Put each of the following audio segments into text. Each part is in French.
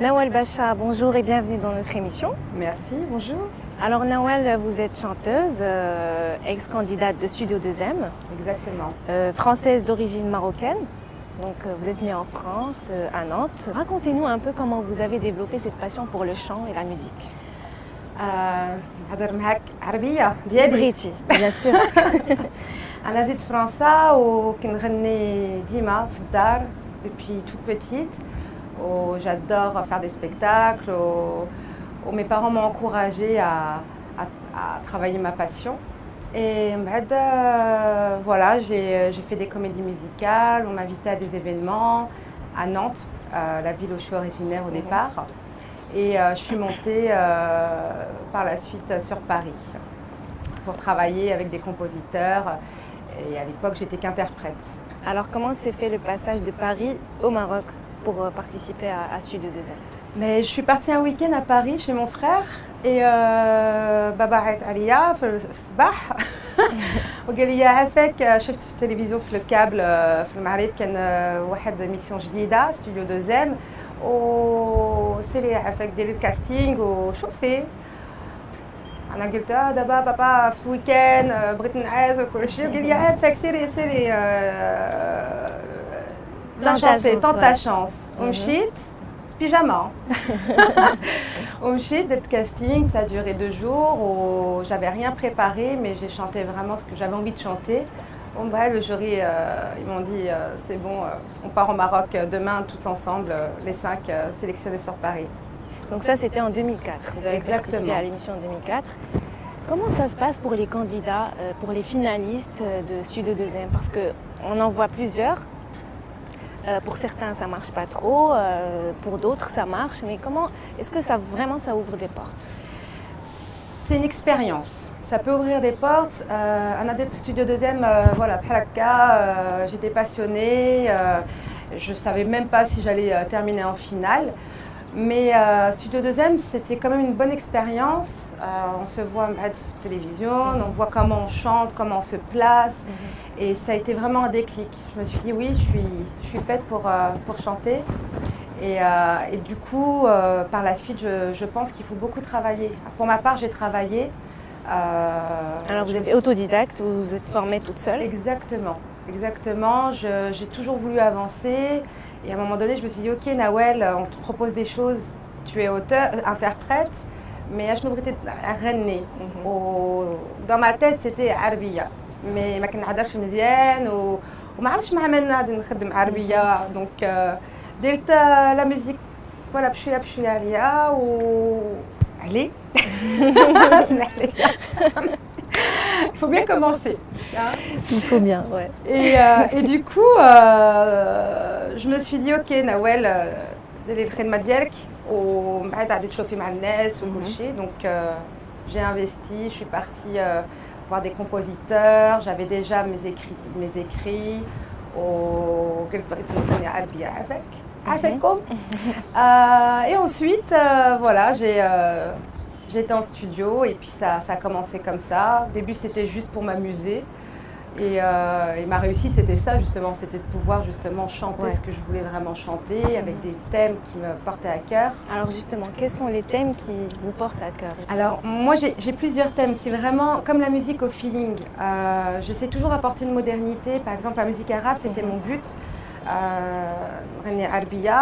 Nawal Bacha, bonjour et bienvenue dans notre émission. Merci, bonjour. Alors Nawal, vous êtes chanteuse, ex-candidate de Studio 2M. Exactement. Française d'origine marocaine. Donc vous êtes née en France, à Nantes. Racontez-nous un peu comment vous avez développé cette passion pour le chant et la musique. نهضر معاك عربية ديالي. Briti, bien sûr. أنا زيد فرنسا وكنغني ديما في الدار depuis toute petite. J'adore faire des spectacles. Mes parents m'ont encouragée à travailler ma passion. Et voilà, j'ai fait des comédies musicales, on m'invitait à des événements à Nantes, la ville où je suis originaire au départ. Et je suis montée par la suite sur Paris pour travailler avec des compositeurs. Et à l'époque, j'étais qu'interprète. Alors comment s'est fait le passage de Paris au Maroc pour participer à Studio 2M? Mais je suis partie un week-end à Paris chez mon frère et بابا عيط عليا في الصباح وقال لي عافاك شفت في التلفزيون في الكابل في المغرب كان واحد ميسيون جديده ستوديو 2 وسيري عافاك ديري الكاستينغ وشوفي. انا قلت دابا بابا في ويكاند بغيت نعاس وكل شيء وقال لي عافاك سيري tente ta chance. ومشيت pyjama. ومشيت درت casting, ça a duré 2 jours où j'avais rien préparé mais j'ai chanté vraiment ce que j'avais envie de chanter. Bon bah le jury ils m'ont dit c'est bon on part au Maroc demain tous ensemble les 5 sélectionnés sur Paris. Donc ça c'était en 2004. Vous avez participé à l'émission en 2004. Comment ça se passe pour les candidats, pour les finalistes de Studio 2M? Parce qu'on en voit plusieurs. Pour certains, ça ne marche pas trop. Pour d'autres, ça marche. Mais comment est-ce que ça vraiment ça ouvre des portes? C'est une expérience. Ça peut ouvrir des portes. Anadet Studio 2M, voilà, j'étais passionnée. Je ne savais même pas si j'allais terminer en finale. Mais Studio 2M, c'était quand même une bonne expérience. On se voit à la télévision, on voit comment on chante, comment on se place. Et ça a été vraiment un déclic. Je me suis dit oui, je suis faite pour chanter. Et du coup, par la suite, je pense qu'il faut beaucoup travailler. Pour ma part, j'ai travaillé. Alors vous êtes autodidacte, vous vous êtes formée toute seule? Exactement, exactement. J'ai toujours voulu avancer. Et à un moment donné, je me suis dit, ok Nawel, on te propose des choses, tu es auteur, interprète, mais je n'ai dans ma tête, c'était Arabia. Mais ما كنهضرش مزيان وما عرفتش مع من غادي نخدم عربية. Donc درت la musique voilà بشوية عليا علي. Il faut bien commencer. Il faut bien, ouais. Et du coup, je me suis dit, ok, Nawel, ديري الخدمة ديالك ومن بعد غادي تشوفي مع الناس وكل شيء. Donc j'ai investi, je suis partie voir des compositeurs, j'avais déjà mes écrits. Et ensuite, voilà, j'étais en studio et puis ça a commencé comme ça. Au début, c'était juste pour m'amuser. Et ma réussite, c'était ça justement, c'était de pouvoir justement chanter ce que je voulais vraiment chanter avec des thèmes qui me portaient à cœur. Alors justement, quels sont les thèmes qui vous portent à cœur? Alors moi, j'ai plusieurs thèmes. C'est vraiment comme la musique au feeling. J'essaie toujours d'apporter une modernité. Par exemple, la musique arabe, c'était mon but. Arabia.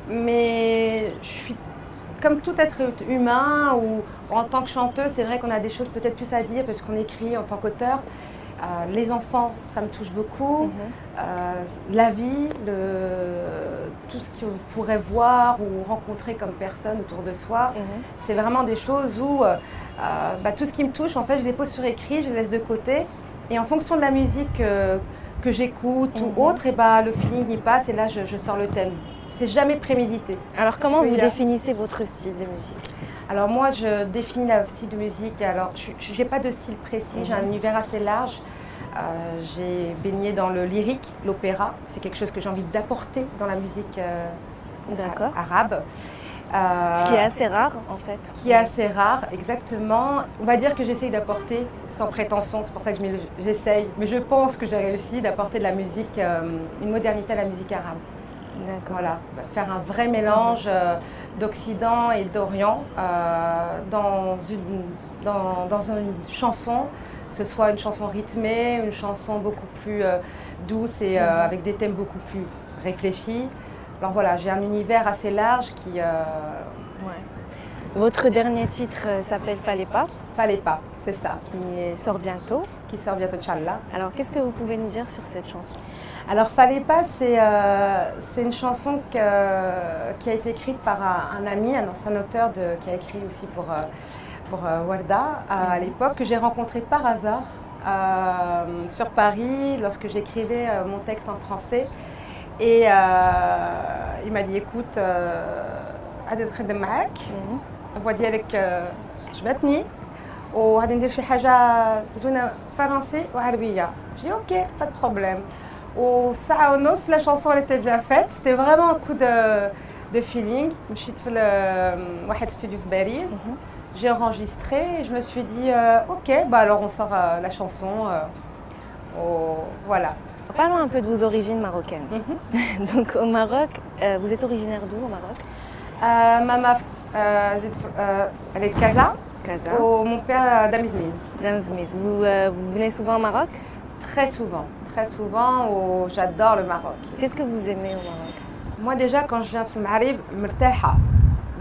Mais je suis comme tout être humain où En tant que chanteuse, c'est vrai qu'on a des choses peut-être plus à dire parce qu'on écrit en tant qu'auteur. Les enfants, ça me touche beaucoup. La vie, tout ce qu'on pourrait voir ou rencontrer comme personne autour de soi, c'est vraiment des choses où tout ce qui me touche, en fait, je les pose sur écrit, je les laisse de côté. Et en fonction de la musique que j'écoute ou autre, et le feeling y passe et là, je sors le thème. C'est jamais prémédité. Alors, comment vous définissez votre style de musique? Alors moi, je définis le style de musique. Alors, je n'ai pas de style précis, j'ai un univers assez large. J'ai baigné dans le lyrique, l'opéra. C'est quelque chose que j'ai envie d'apporter dans la musique arabe. Ce qui est assez rare, en fait. Qui est assez rare, exactement. On va dire que j'essaye d'apporter, sans prétention, c'est pour ça que j'essaye, mais je pense que j'ai réussi d'apporter de la musique, une modernité à la musique arabe. Voilà, faire un vrai mélange d'Occident et d'Orient dans une chanson, que ce soit une chanson rythmée, une chanson beaucoup plus douce et avec des thèmes beaucoup plus réfléchis. Alors voilà, j'ai un univers assez large qui... Votre dernier titre s'appelle Fallait pas. Fallait pas, c'est ça. Qui sort bientôt. Qui sort bientôt, Inch'Allah. Alors, qu'est-ce que vous pouvez nous dire sur cette chanson? Alors, Fallait pas, c'est une chanson qui a été écrite par un ami, un ancien auteur qui a écrit aussi pour Warda à l'époque, que j'ai rencontré par hasard sur Paris lorsque j'écrivais mon texte en français. Et il m'a dit, écoute, غادي نخدم معاك الفوا ديالك عجبتني وغادي ندير شي حاجه زوينه فرنسي وعربيه. J'ai dit ok, pas de problème. Au ساعة ونص la chanson elle était déjà faite. C'était vraiment un coup de feeling. مشيت في واحد studio في باريس. J'ai enregistré et je me suis dit ok, alors on sort la chanson. Voilà. Parlons un peu de vos origines marocaines. Donc au Maroc, vous êtes originaire d'où au Maroc? Maman, elle est de Casa. Casa. Mon père d'Amizmiz. D'Amizmiz. Vous venez souvent au Maroc? Très souvent. J'adore le Maroc. Qu'est-ce que vous aimez au Maroc? Moi déjà, quand je viens au Maghreb, مرتاحة.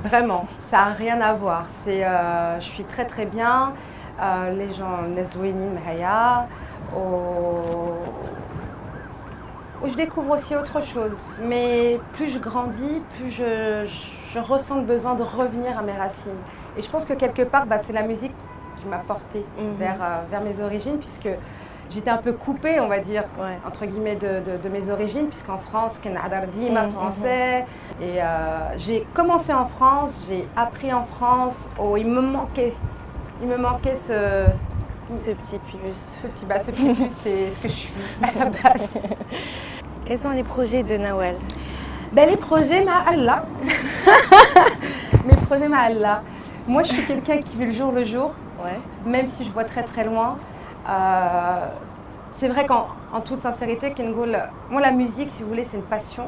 Vraiment, ça n'a rien à voir. Je suis très très bien. Les gens, Nezouini, Mahaya. Où je découvre aussi autre chose. Mais plus je grandis, plus je ressens le besoin de revenir à mes racines. Et je pense que quelque part, c'est la musique qui m'a portée vers mes origines, puisque j'étais un peu coupée, on va dire, entre guillemets, de mes origines, puisqu'en France, je suis français. Et j'ai commencé en France, j'ai appris en France. Il me manquait ce petit plus. Ce petit plus, c'est ce que je suis à la base. Quels sont les projets de Nawel? Les projets, Allah. Mes projets, Allah. Moi, je suis quelqu'un qui vit le jour, même si je vois très très loin. C'est vrai qu'en toute sincérité, moi, la musique, si vous voulez, c'est une passion,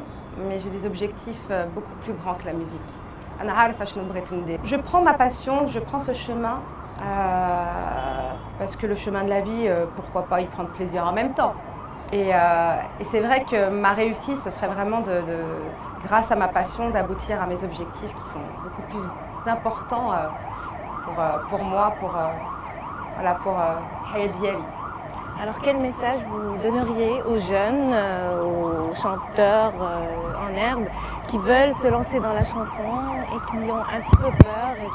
mais j'ai des objectifs beaucoup plus grands que la musique. Je prends ma passion, je prends ce chemin. Parce que le chemin de la vie, pourquoi pas y prendre plaisir en même temps. Et c'est vrai que ma réussite, ce serait vraiment grâce à ma passion, d'aboutir à mes objectifs qui sont beaucoup plus importants pour moi, pour Hayat Diali. Alors quel message vous donneriez aux jeunes, aux chanteurs en herbe qui veulent se lancer dans la chanson et qui ont un petit peu peur et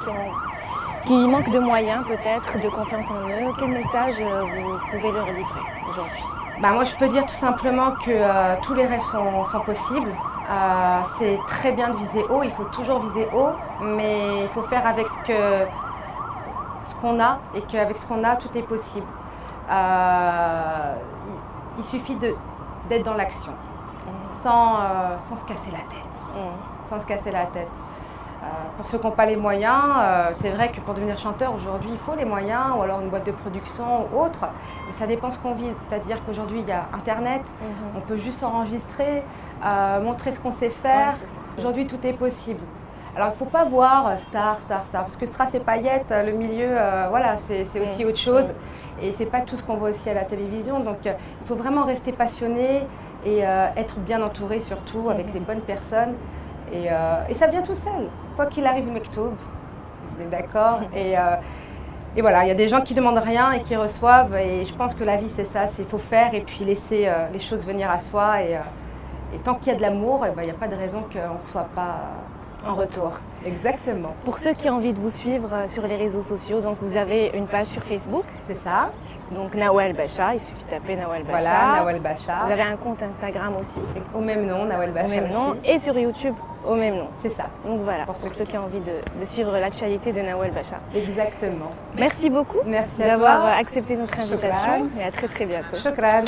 qui manquent de moyens peut-être, de confiance en eux? Quel message vous pouvez leur livrer aujourd'hui? Moi je peux dire tout simplement que tous les rêves sont possibles. C'est très bien de viser haut, il faut toujours viser haut, mais il faut faire avec ce qu'on a et qu'avec ce qu'on a, tout est possible. Il suffit d'être dans l'action, sans se casser la tête. Sans se casser la tête. Pour ceux qui n'ont pas les moyens, c'est vrai que pour devenir chanteur aujourd'hui, il faut les moyens, ou alors une boîte de production ou autre, mais ça dépend ce qu'on vise. C'est-à-dire qu'aujourd'hui, il y a Internet, on peut juste s'enregistrer, montrer ce qu'on sait faire. Aujourd'hui, tout est possible. Alors, il ne faut pas voir star, parce que strass et paillettes, le milieu, voilà, c'est aussi autre chose. Et ce n'est pas tout ce qu'on voit aussi à la télévision. Donc, il faut vraiment rester passionné et être bien entouré surtout, avec les bonnes personnes. Et ça vient tout seul. Quoi qu'il arrive, le mektoub, on est d'accord. Et voilà, il y a des gens qui demandent rien et qui reçoivent. Et je pense que la vie, c'est ça, c'est qu'il faut faire et puis laisser les choses venir à soi. Et tant qu'il y a de l'amour, il n'y a pas de raison qu'on ne reçoive pas En retour. Exactement. Pour ceux qui ont envie de vous suivre sur les réseaux sociaux, donc vous avez une page sur Facebook. C'est ça. Donc Nawal Bacha, il suffit de taper Nawal Bacha. Voilà, Nawal Bacha. Vous avez un compte Instagram aussi. Au même nom, Nawal Bacha. Au même nom. Aussi. Et sur YouTube, au même nom. C'est ça. Donc voilà, pour ceux qui ont envie de suivre l'actualité de Nawal Bacha. Exactement. Merci beaucoup d'avoir accepté notre invitation. Shukran. Et à très très bientôt. Shukran.